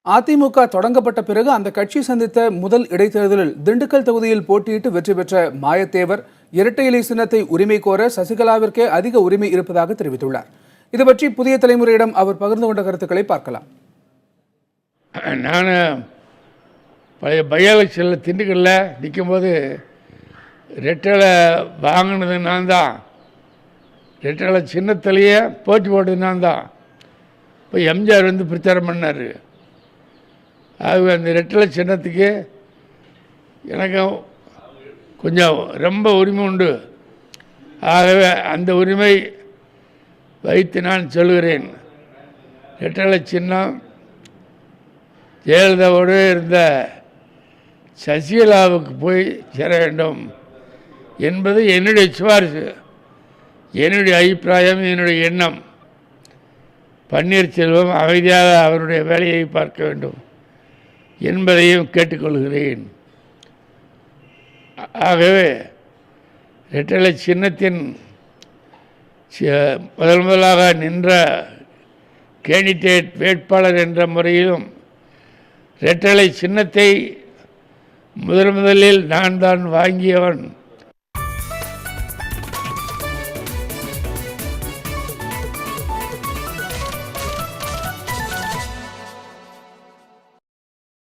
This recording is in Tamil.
அதிமுக தொடங்கப்பட்ட பிறகு அந்த கட்சி சந்தித்த முதல் இடைத்தேர்தலில் திண்டுக்கல் தொகுதியில் போட்டியிட்டு வெற்றி பெற்ற மாயத்தேவர் இரட்டை இலை சின்னத்தை உரிமை கோர சசிகலாவிற்கே அதிக உரிமை இருப்பதாக தெரிவித்துள்ளார். இதுபற்றி புதிய தலைமுறையிடம் அவர் பகிர்ந்து கொண்ட கருத்துக்களை பார்க்கலாம். நான் பழைய பை எலெக்ஷனில் திண்டுக்கல்லில் நிற்கும்போது ரெட்டலை வாங்கினது நான் தான், ரெட்டலை சின்னத்திலேயே போட்டி போட்டது நான் தான். இப்போ எம்ஜிஆர் வந்து பிரச்சாரம் பண்ணார். அது அந்த ரெட்டலை சின்னத்துக்கு எனக்கு கொஞ்சம் ரொம்ப உரிமை உண்டு. ஆகவே அந்த உரிமை வைத்து நான் சொல்கிறேன், ரெட்டலை சின்னம் ஜெயலலிதாவோடு இருந்த சசிகலாவுக்கு போய் சேர வேண்டும் என்பது என்னுடைய சிபாரிசு, என்னுடைய அபிப்பிராயம், என்னுடைய எண்ணம். பன்னீர்செல்வம் அமைதியாக அவருடைய வேலையை பார்க்க வேண்டும் என்பதையும் கேட்டுக்கொள்கிறேன். ஆகவே ரெட்டலை சின்னத்தின் முதலாக நின்ற கேண்டிடேட் வேட்பாளர் என்ற முறையிலும் ரெட்டலை சின்னத்தை முதலில் நான் தான் வாங்கியவன்